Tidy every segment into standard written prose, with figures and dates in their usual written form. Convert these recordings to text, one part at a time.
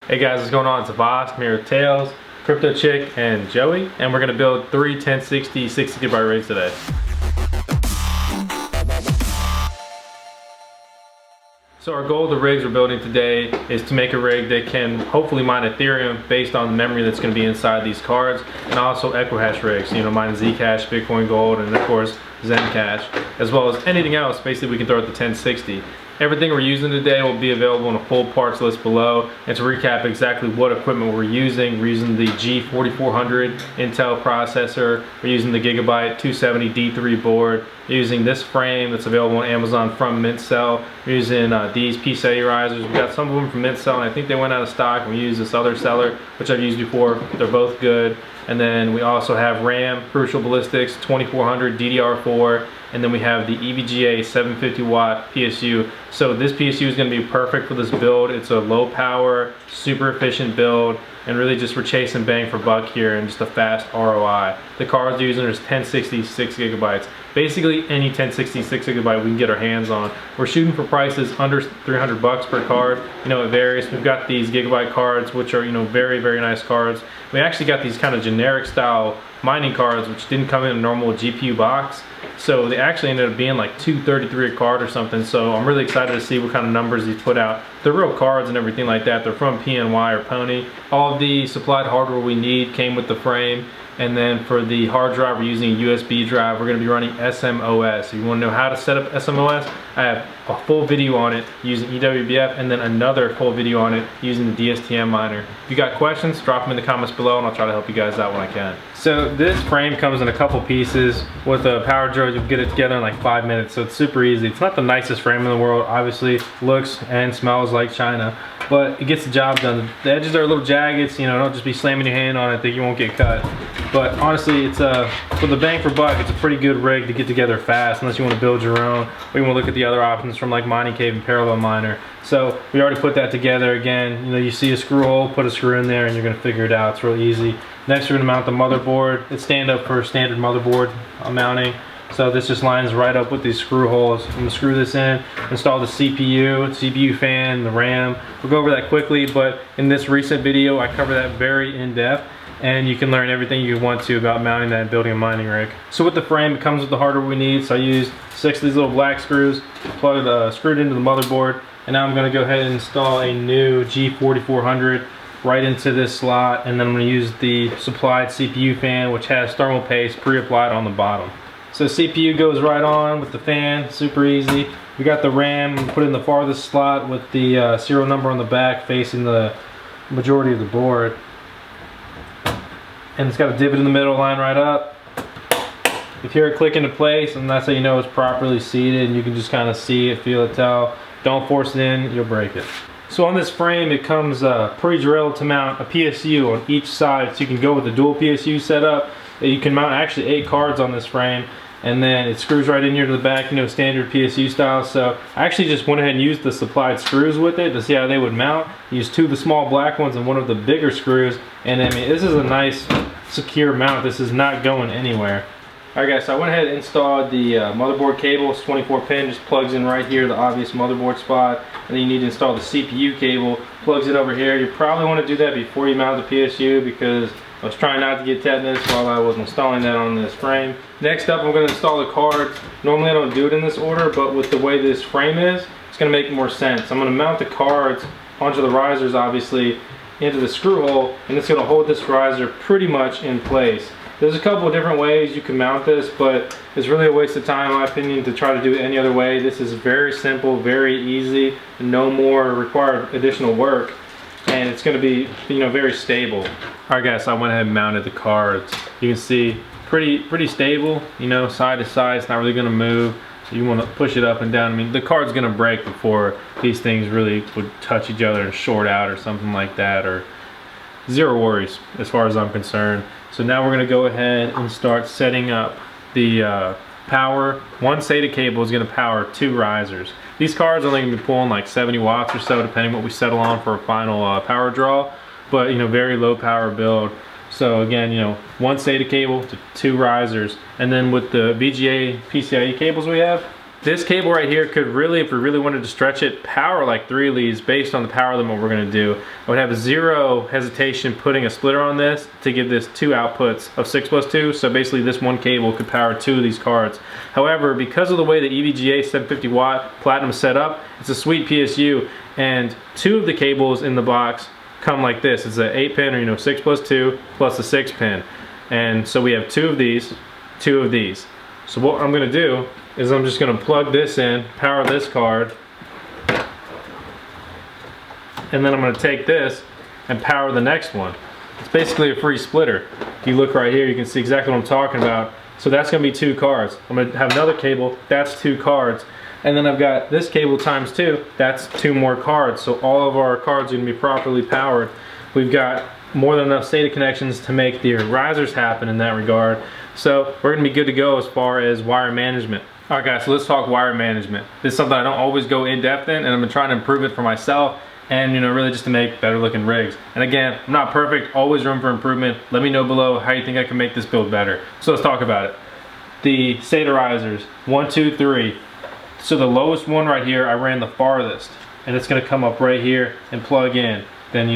Hey guys, what's going on? It's Vosk, I'm here with Tails, Cryptochick, and Joey, and we're gonna build 3 1060 60GB rigs today. So our goal of the rigs we're building today is to make a rig that can hopefully mine Ethereum based on the memory that's going to be inside these cards, and also Equihash rigs, mine Zcash, Bitcoin Gold, and of course ZEN Cash, as well as anything else basically we can throw at the 1060. Everything we're using today will be available in a full parts list below. And to recap exactly what equipment we're using the G4400 Intel processor, we're using the Gigabyte 270 D3 board, we're using this frame that's available on Amazon from Mintcell, we're using these PCIE Risers. We got some of them from Mintcell and I think they went out of stock. We use this other seller, which I've used before. They're both good. And then we also have RAM, Crucial Ballistics 2400 DDR4, and then we have the EVGA 750 watt PSU. So this PSU is going to be perfect for this build. It's a low power, super efficient build, and really just we're chasing bang for buck here and just a fast ROI. The cards we're using is 1060 6GB. Basically any 1060 6GB we can get our hands on. We're shooting for prices under 300 bucks per card. It varies. We've got these Gigabyte cards, which are very, very nice cards. We actually got these kind of generic style mining cards, which didn't come in a normal GPU box. So they actually ended up being like $233 a card or something. So I'm really excited to see what kind of numbers these put out. They're real cards and everything like that. They're from PNY or Pony. All of the supplied hardware we need came with the frame. And then for the hard drive, we're using a USB drive. We're going to be running SMOS. If you want to know how to set up SMOS, I have a full video on it using EWBF, and then another full video on it using the DSTM miner. If you got questions, drop them in the comments below and I'll try to help you guys out when I can. So this frame comes in a couple pieces. With a power drill, you'll get it together in like 5 minutes, so it's super easy. It's not the nicest frame in the world, obviously. Looks and smells like China, but it gets the job done. The edges are a little jagged, so don't just be slamming your hand on it, think you won't get cut. But honestly, it's for the bang for buck, it's a pretty good rig to get together fast, unless you want to build your own, or you want to look at the other options from like Mining Cave and Parallel Miner. So we already put that together. Again, you see a screw hole, put a screw in there, and you're going to figure it out. It's real easy. Next, we're going to mount the motherboard. It's stand up for standard motherboard mounting. So this just lines right up with these screw holes. I'm going to screw this in, install the CPU fan, the RAM. We'll go over that quickly, but in this recent video, I cover that very in depth. And you can learn everything you want to about mounting that and building a mining rig. So with the frame, it comes with the hardware we need. So I used 6 of these little black screws, screwed into the motherboard. And now I'm going to go ahead and install a new G4400 right into this slot. And then I'm going to use the supplied CPU fan, which has thermal paste pre-applied on the bottom. So CPU goes right on with the fan, super easy. We got the RAM, put it in the farthest slot with the serial number on the back facing the majority of the board. And it's got a divot in the middle, line right up. If you hear it click into place, and that's how you know it's properly seated, and you can just kind of see it, feel it, tell. Don't force it in, you'll break it. So on this frame, it comes pre-drilled to mount a PSU on each side, so you can go with the dual PSU setup. You can mount actually 8 cards on this frame, and then it screws right in here to the back, standard PSU style. So I actually just went ahead and used the supplied screws with it to see how they would mount. Used 2 of the small black ones and 1 of the bigger screws, and I mean, this is a nice secure mount. This is not going anywhere. Alright guys, so I went ahead and installed the motherboard cable. It's 24 pin, just plugs in right here, the obvious motherboard spot. And then you need to install the CPU cable, plugs it over here. You probably want to do that before you mount the PSU, because I was trying not to get tetanus while I was installing that on this frame. Next up, I'm going to install the cards. Normally I don't do it in this order, but with the way this frame is, it's going to make more sense. I'm going to mount the cards onto the risers, obviously, into the screw hole, and it's going to hold this riser pretty much in place. There's a couple of different ways you can mount this, but it's really a waste of time, in my opinion, to try to do it any other way. This is very simple, very easy, no more required additional work, and it's going to be very stable. Alright guys, so I went ahead and mounted the cards. You can see pretty stable, side to side. It's not really going to move. So you want to push it up and down. I mean, the card's going to break before these things really would touch each other and short out or something like that, or zero worries as far as I'm concerned. So now we're going to go ahead and start setting up the power. One SATA cable is going to power 2 risers. These cards are only going to be pulling like 70 watts or so, depending what we settle on for a final power draw. But very low power build. So again, one SATA cable to 2 risers, and then with the VGA PCIe cables we have, This cable right here could really, if we really wanted to stretch it, power like 3 of these based on the power limit we're gonna do. I would have zero hesitation putting a splitter on this to give this 2 outputs of 6+2. So basically this one cable could power 2 of these cards. However, because of the way the EVGA 750 watt Platinum is set up, it's a sweet PSU, and 2 of the cables in the box come like this. It's an 8-pin, or 6+2 plus a 6-pin. And so we have 2 of these, 2 of these. So what I'm gonna do is I'm just gonna plug this in, power this card, and then I'm gonna take this and power the next one. It's basically a free splitter. If you look right here, you can see exactly what I'm talking about. So that's gonna be 2 cards. I'm gonna have another cable, that's 2 cards. And then I've got this cable times 2, that's 2 more cards. So all of our cards are gonna be properly powered. We've got more than enough SATA connections to make the risers happen in that regard. So we're gonna be good to go as far as wire management. All right guys, so let's talk wire management. This is something I don't always go in depth in, and I've been trying to improve it for myself and really just to make better looking rigs. And again, I'm not perfect, always room for improvement. Let me know below how you think I can make this build better. So let's talk about it. The SATA risers, 1, 2, 3. So the lowest one right here, I ran the farthest, and it's gonna come up right here and plug in. Then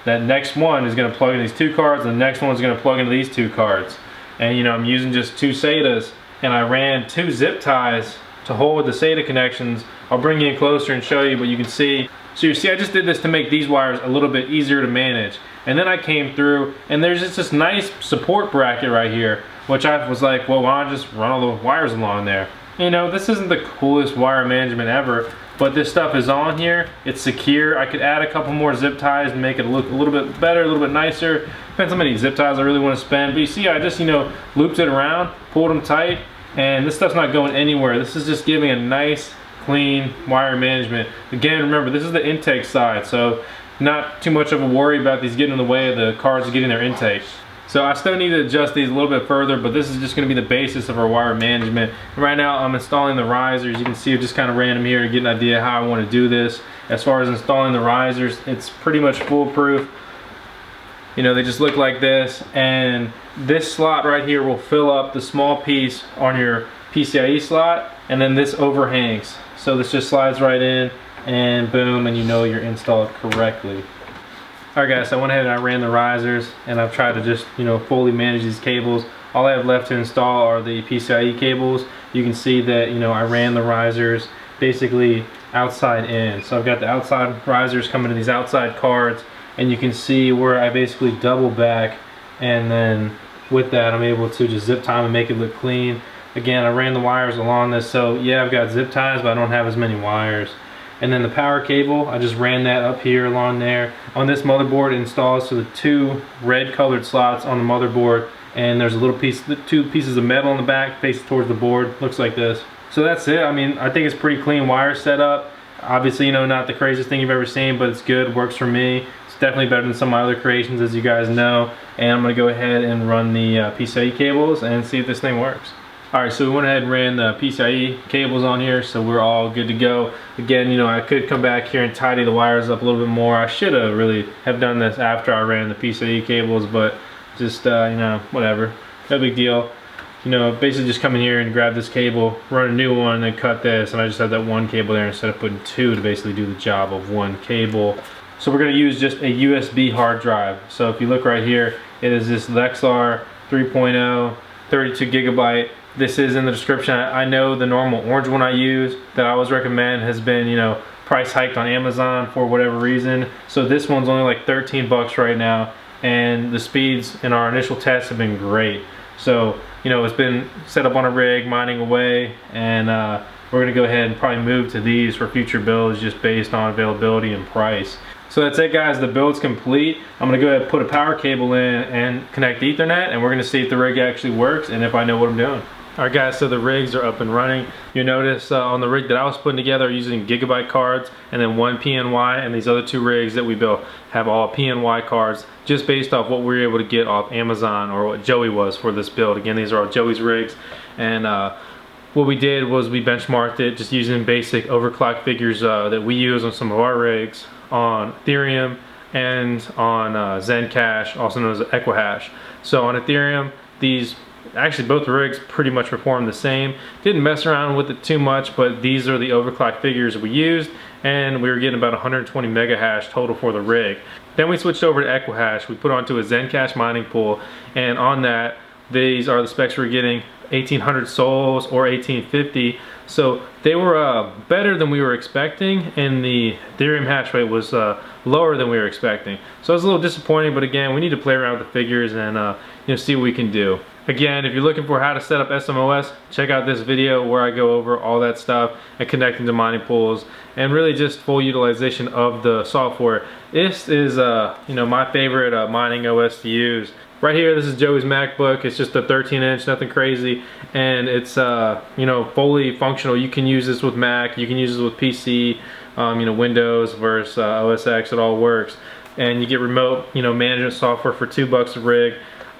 that next one is gonna plug in these 2 cards, and the next one is gonna plug into these 2 cards. And I'm using just 2 SATAs, and I ran 2 zip ties to hold the SATA connections. I'll bring you in closer and show you, but you can see. So you see I just did this to make these wires a little bit easier to manage. And then I came through, and there's just this nice support bracket right here, which I was like, well, why not just run all the wires along there? This isn't the coolest wire management ever, but this stuff is on here, it's secure. I could add a couple more zip ties and make it look a little bit better, a little bit nicer. Depends how many zip ties I really want to spend. But you see, I just, looped it around, pulled them tight, and this stuff's not going anywhere. This is just giving a nice, clean wire management. Again, remember, this is the intake side, so not too much of a worry about these getting in the way of the cards getting their intake. So I still need to adjust these a little bit further, but this is just going to be the basis of our wire management. Right now I'm installing the risers. You can see I've just kind of ran them here to get an idea how I want to do this. As far as installing the risers, it's pretty much foolproof. They just look like this, and this slot right here will fill up the small piece on your PCIe slot, and then this overhangs. So this just slides right in, and boom, and you're installed correctly. Alright guys, so I went ahead and I ran the risers, and I've tried to just fully manage these cables. All I have left to install are the PCIe cables. You can see that I ran the risers basically outside in. So I've got the outside risers coming to these outside cards, and you can see where I basically double back, and then with that I'm able to just zip tie and make it look clean. Again, I ran the wires along this, so yeah, I've got zip ties, but I don't have as many wires. And then the power cable, I just ran that up here along there. On this motherboard, it installs to the 2 red colored slots on the motherboard, and there's a little piece, 2 pieces of metal on the back facing towards the board. Looks like this. So that's it. I think it's pretty clean wire setup. Obviously, not the craziest thing you've ever seen, but it's good, works for me. It's definitely better than some of my other creations, as you guys know. And I'm gonna go ahead and run the PCIe cables and see if this thing works. Alright, so we went ahead and ran the PCIe cables on here, so we're all good to go. Again, I could come back here and tidy the wires up a little bit more. I should have really have done this after I ran the PCIe cables, but just, whatever. No big deal. Basically just come in here and grab this cable, run a new one, and then cut this, and I just have that 1 cable there instead of putting 2 to basically do the job of 1 cable. So we're going to use just a USB hard drive. So if you look right here, it is this Lexar 3.0, 32 gigabyte. This is in the description. I know the normal orange one I use that I always recommend has been, price hiked on Amazon for whatever reason. So this one's only like 13 bucks right now, and the speeds in our initial tests have been great. So, it's been set up on a rig, mining away, and we're gonna go ahead and probably move to these for future builds just based on availability and price. So that's it guys, the build's complete. I'm gonna go ahead and put a power cable in and connect Ethernet, and we're gonna see if the rig actually works and if I know what I'm doing. Alright guys, so the rigs are up and running. You notice on the rig that I was putting together using gigabyte cards, and then 1 PNY, and these other 2 rigs that we built have all PNY cards, just based off what we were able to get off Amazon, or what Joey was for this build. Again, these are all Joey's rigs, and what we did was we benchmarked it just using basic overclock figures that we use on some of our rigs on Ethereum and on ZEN cache, also known as Equihash. So on Ethereum, these Actually, both rigs pretty much performed the same. Didn't mess around with it too much, but these are the overclock figures we used, and we were getting about 120 mega hash total for the rig. Then we switched over to Equihash. We put onto a ZEN Cache mining pool, and on that, these are the specs we're getting: 1800 sols or 1850. So they were better than we were expecting, and the Ethereum hash rate was lower than we were expecting. So it was a little disappointing, but again, we need to play around with the figures and you know, see what we can do. Again, if you're looking for how to set up SMOS, check out this video where I go over all that stuff and connecting to mining pools and really just full utilization of the software. This is you know, my favorite mining OS to use. Right here, this is Joey's MacBook. It's just a 13-inch, nothing crazy, and it's you know, fully functional. You can use this with Mac, you can use this with PC, you know, Windows versus OS X. It all works, and you get remote, you know, management software for $2 a rig.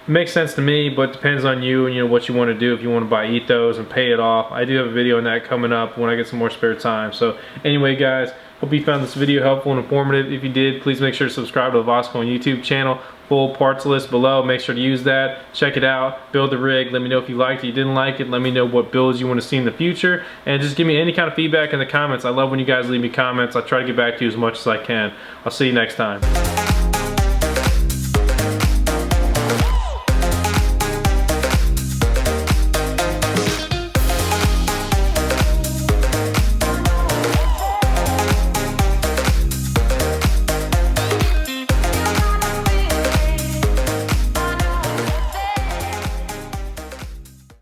Makes sense to me, but depends on you and, you know, what you want to do. If you want to buy ethos and pay it off, I do have a video on that coming up when I get some more spare time. So anyway, guys, hope you found this video helpful and informative. If you did, please make sure to subscribe to the Vosk on YouTube channel. Full parts list below. Make sure to use that. Check it out. Build the rig. Let me know if you liked it, you didn't like it. Let me know what builds you want to see in the future, and just give me any kind of feedback in the comments. I love when you guys leave me comments. I try to get back to you as much as I can. I'll see you next time.